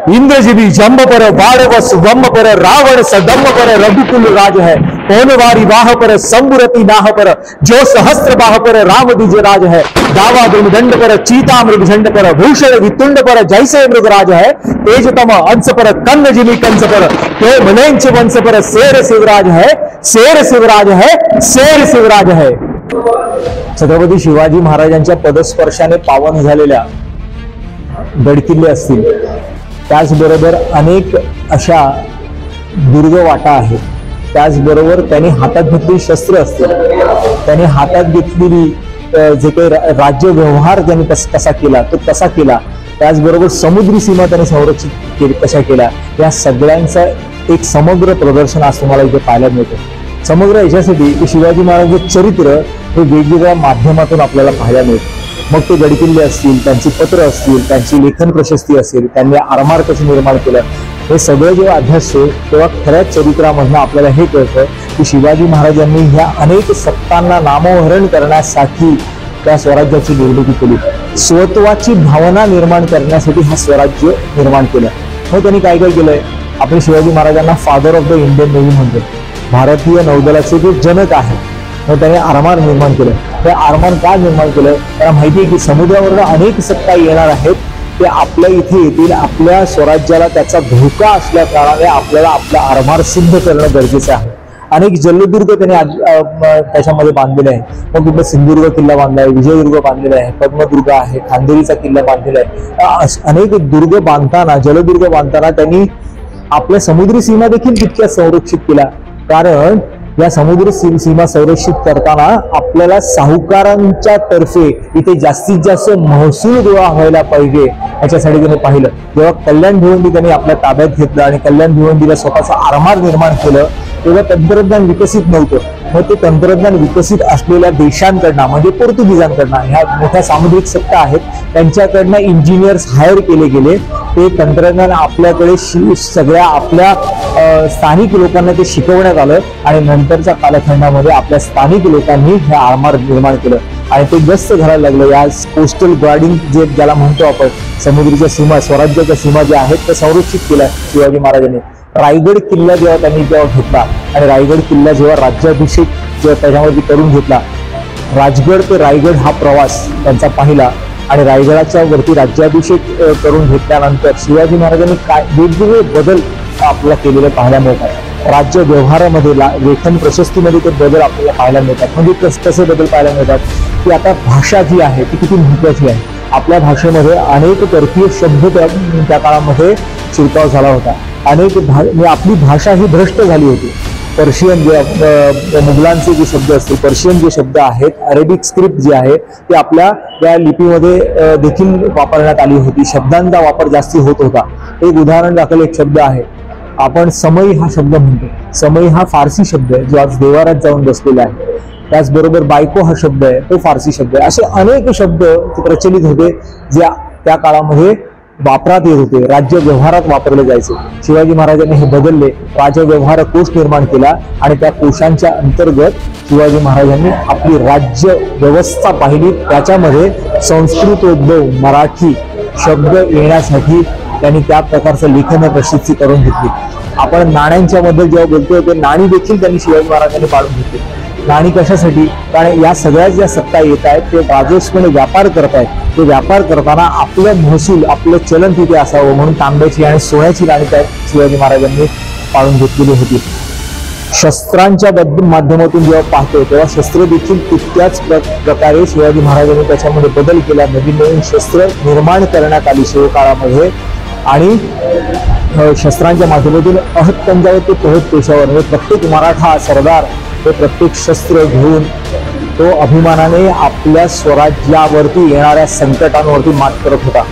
इंद्रजीबी जंब पर बाड़व सुबंब पर रावण सदम्ब पर रघुकुल राज है। पौनवारी वाह पर संबुरति नाह पर जो सहस्त्र बाह पर राम द्विज राज है। दावा दंड पर चीता मृग झंड पर भूषण वितुंड पर जैसे मृगराज है। तेजतम अंश पर कन्न जिमी कंस पर तो मनेंच वंश पर शेर शिवराज है। शेर शिवराज है, शेर शिवराज है। छत्रपती शिवाजी महाराजांच्या पदस्पर्शाने पावन झालेल्या गडकिल्ले असतील, त्याचबरोबर अनेक अशा दुर्ग वाटा आहेत, त्याचबरोबर त्यांनी हातात घेतलेली शस्त्र असतील, त्यांनी हातात घेतलेली जे काही राज्य व्यवहार त्यांनी कसा केला तो कसा केला, त्याचबरोबर समुद्री सीमा त्यांनी संरक्षित केली कशा केल्या, या सगळ्यांचं एक समग्र प्रदर्शन आज तुम्हाला इथे पाहायला मिळतं। समग्र याच्यासाठी की शिवाजी महाराजांचे चरित्र हे वेगवेगळ्या माध्यमातून आपल्याला पाहायला मिळतं। मग ते गडकिल्ले असतील, त्यांची पत्र असतील, त्यांची लेखन प्रशस्ती असेल, त्यांनी आरमार कसं निर्माण केलं, हे सगळं जेव्हा अभ्यासतो तेव्हा खऱ्या चरित्रामधनं आपल्याला हे कळतं की शिवाजी महाराजांनी ह्या अनेक सत्तांना नामोहरण करण्यासाठी त्या स्वराज्याची निर्मिती केली, स्वत्वाची भावना निर्माण करण्यासाठी हा स्वराज्य निर्माण केलं। मग त्यांनी काय काय केलंय, आपण शिवाजी महाराजांना father of the Indian navy म्हणतो, भारतीय नौदलाचे जे जनक आहेत। मग त्याने आरमार निर्माण केलं। हे आरमार का निर्माण केलं, त्याला माहिती आहे की समुद्रावरून अनेक सत्ता येणार आहेत, ते आपल्या इथे येतील, आपल्या स्वराज्याला त्याचा धोका असल्या कारणाने आपल्याला आपला आरमार सिद्ध करणं गरजेचं आहे। अनेक जलदुर्ग त्याने त्याच्यामध्ये बांधलेले आहे। मग कुठे सिंधुदुर्ग किल्ला बांधलाय, विजयदुर्ग बांधलेला आहे, पद्मदुर्ग आहे, खांदेरीचा किल्ला बांधलेला आहे। अनेक दुर्ग बांधताना, जलदुर्ग बांधताना त्यांनी आपल्या समुद्री सीमा देखील तितक्या संरक्षित केल्या, कारण या समुद्र सीमा संरक्षित करताना आपल्याला साहुकारांच्या तर्फे इथे जास्तीत जास्त महसूल गोळा व्हायला पाहिजे याच्यासाठी त्यांनी पाहिलं। जेव्हा कल्याण भिवंडी त्यांनी आपल्या ताब्यात घेतलं आणि कल्याण भिवंडीला स्वतःचा आरमार निर्माण केलं, तेव्हा तंत्रज्ञान विकसित नव्हतं। मग ते तंत्रज्ञान विकसित असलेल्या देशांकडनं म्हणजे पोर्तुगीजांकडनं, ह्या मोठ्या सामुद्रिक सत्ता आहेत, त्यांच्याकडनं इंजिनियर्स हायर केले गेले। ते तंत्रज्ञान आपल्याकडे सगळ्या आपल्या स्थानिक लोकांना ते शिकवण्यात आलं आणि नंतरच्या कालखंडामध्ये आपल्या स्थानिक लोकांनी हे आरमार निर्माण केलं आणि ते गस्त घालायला लागलं। या कोस्टल गार्डिंग जे ज्याला म्हणतो आपण, समुद्रीच्या सीमा, स्वराज्याच्या सीमा ज्या आहेत त्या संरक्षित केल्या शिवाजी महाराजांनी। रायगड किल्ला जेव्हा घेतला आणि रायगड किल्ला जेव्हा राज्याभिषेक जेव्हा त्याच्यामध्ये करून घेतला, राजगड ते रायगड हा प्रवास त्यांचा पाहिला आणि रायगडाच्या वरती राज्याभिषेक करून घेतल्यानंतर शिवाजी महाराजांनी काय वेगवेगळे बदल आपल्याला केलेले पाहायला मिळतात। राज्य व्यवहारामध्ये, लेखन प्रशस्तीमध्ये ते बदल आपल्याला पाहायला मिळतात। म्हणजे कसे बदल पाहायला मिळतात की आता भाषा जी आहे ती किती महत्त्वाची आहे। आपल्या भाषेमध्ये अनेक परकीय शब्द त्या काळामध्ये शिरकाव झाला होता, अनेक आपली भाषा ही भ्रष्ट झाली होती। पर्शियन जे मुघलांचे जे शब्द असतील, पर्शियन जे शब्द आहेत, अरेबिक स्क्रिप्ट जी आहे ती आपल्या या लिपीमध्ये देखील वापरण्यात आली होती, शब्दांचा वापर जास्ती होत होता। एक उदाहरण दाखल एक शब्द आहे, आपण समई हा शब्द म्हणतो, समई हा फारसी शब्द आहे जो आज देवारात जाऊन बसलेला आहे। त्याचबरोबर बायको हा शब्द आहे, तो फारसी शब्द आहे। असे अनेक शब्द प्रचलित होते जे त्या काळामध्ये वापरात येत होते, राज्य व्यवहारात वापरले जायचे। शिवाजी महाराजांनी हे बदलले, राज्य व्यवहार कोश निर्माण केला आणि त्या कोशांच्या अंतर्गत शिवाजी महाराजांनी आपली राज्य व्यवस्था पाहिली। त्याच्यामध्ये संस्कृतोद्भव मराठी शब्द येण्यासाठी त्यांनी त्या प्रकारचं लेखन प्रशस्ती करून घेतली। आपण नाण्यांच्या बद्दल जेव्हा बोलतोय ते नाणी देखील त्यांनी शिवाजी महाराजांनी पाडून घेतली। नाणी कशासाठी, कारण या सगळ्या ज्या सत्ता येत आहेत ते राजकोषीय व्यापार करतायत, ते व्यापार करताना आपलं महसूल, आपलं चलन तिथे असावं म्हणून तांब्याची आणि सोन्याची नाणी त्या शिवाजी महाराजांनी पाडून घेतलेली होती। शस्त्रांच्या माध्यमातून जेव्हा पाहतो तेव्हा शस्त्र देखील तितक्याच प्रकारे शिवाजी महाराजांनी त्याच्यामध्ये बदल केला। नवीन नवीन शस्त्र निर्माण करण्यात आली शिवकाळामध्ये आणि शस्त्रांच्या माध्यमातून अहत पंजावर ते तहत पेशावर प्रत्येक मराठा सरदार हे प्रत्येक शस्त्र घेऊन तो अभिमानाने आपल्या स्वराज्यावरती येणाऱ्या संकटांवरती मात करत होता।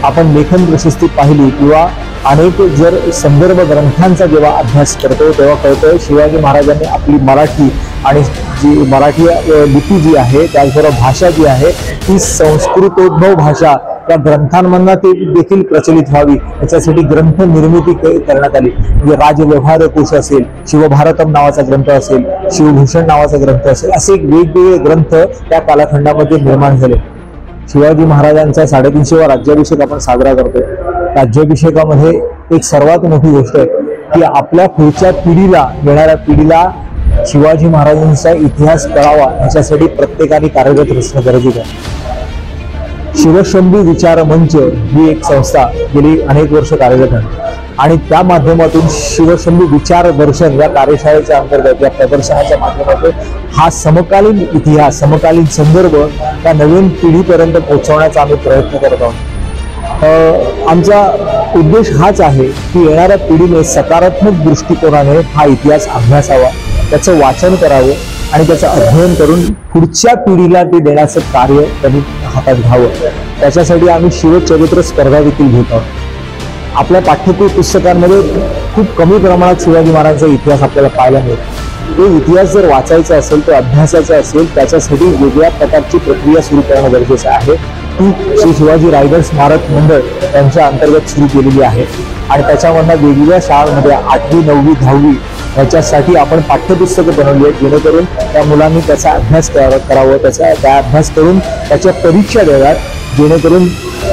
आपण लेखन प्रशस्ती पाहिली किंवा अनेक जर संदर्भ ग्रंथांचा जेव्हा अभ्यास करतो तेव्हा कळतं शिवाजी महाराजांनी आपली मराठी आणि जी मराठी लिपी जी आहे त्याचबरोबर भाषा जी आहे ती संस्कृतोद्भव भाषा त्या ग्रंथांमधून ते देखील प्रचलित व्हावी याच्यासाठी ग्रंथ निर्मिती करण्यात आली। म्हणजे राजव्यवहार कोश असेल, शिवभारतम नावाचा ग्रंथ असेल, शिवभूषण नावाचा ग्रंथ असेल, असे वेगवेगळे ग्रंथ त्या कालखंडामध्ये निर्माण झाले। शिवाजी महाराजांचा 350वा राज्याभिषेक आपण साजरा करतोय। राज्याभिषेकामध्ये एक सर्वात मोठी गोष्ट आहे की आपल्या पुढच्या पिढीला, येणाऱ्या पिढीला शिवाजी महाराजांचा इतिहास कळावा याच्यासाठी प्रत्येकाने कार्यरत असणं गरजेचं आहे। शिवशंभी विचार मंच ही एक संस्था गेली अनेक वर्ष कार्यरत आहे आणि त्या माध्यमातून शिवशंभी विचार दर्शन या कार्यशाळेच्या अंतर्गत या प्रदर्शनाच्या माध्यमातून हा समकालीन इतिहास, समकालीन संदर्भ त्या नवीन पिढीपर्यंत पोहोचवण्याचा आम्ही प्रयत्न करत आहोत। आमचा उद्देश हाच आहे की येणाऱ्या पिढीने सकारात्मक दृष्टिकोनाने हा इतिहास अभ्यासावा, त्याचं वाचन करावं आणि त्याचं अध्ययन करून पुढच्या पिढीला ते देण्याचं कार्य त्यांनी हातात घ्यावं। त्याच्यासाठी आम्ही शिवचरित्र स्पर्धा देखील घेत आहोत। आपल्या पाठ्यपुस्तकांमध्ये खूप कमी प्रमाणात शिवाजी महाराजांचा इतिहास आपल्याला पाहायला मिळतो। तो इतिहास जर वाचायचा असेल, तो अभ्यासाचा असेल, त्याच्यासाठी वेगळ्या प्रकारची प्रक्रिया सुरू करणं गरजेचं आहे। ती श्री शिवाजी रायगड स्मारक मंडळ यांच्या अंतर्गत सुरू केलेली आहे आणि त्याच्यामधनं वेगवेगळ्या शाळांमध्ये 8वी, 9वी, 10वी याच्यासाठी आपण पाठ्यपुस्तकं बनवली आहेत, जेणेकरून त्या मुलांनी त्याचा अभ्यास करावं, त्या अभ्यास करून त्याच्या परीक्षा द्याव्यात, जेणेकरून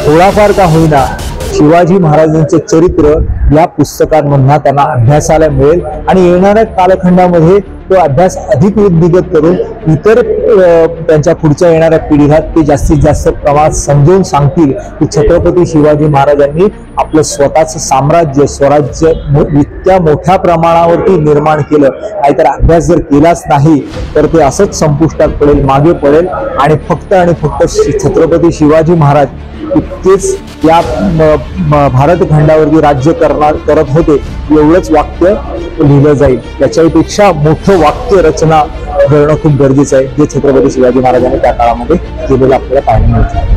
थोडाफार का होईना शिवाजी महाराजांचे चरित्र या पुस्तकांमधून त्यांना अभ्यासाला मिळेल आणि येणाऱ्या कालखंडामध्ये तो अभ्यास अधिक वृद्धिगत करून इतर त्यांच्या पुढच्या येणाऱ्या पिढीला ते जास्तीत जास्त प्रमाणात समजून सांगतील की छत्रपती शिवाजी महाराजांनी आपलं स्वतःचं साम्राज्य, स्वराज्य इतक्या मोठ्या प्रमाणावरती निर्माण केलं। नाहीतर अभ्यास जर केलाच नाही तर ते असंच संपुष्टात पडेल, मागे पडेल आणि फक्त छत्रपती शिवाजी महाराज इतकेच या भारत खंडावरती राज्य करत होते एवढंच वाक्य लिहिलं जाईल। त्याच्यापेक्षा मोठं वाक्य रचना करणं खूप गरजेचं आहे, जे छत्रपती शिवाजी महाराजांनी त्या काळामध्ये केलेलं आपल्याला पाहायला मिळतं।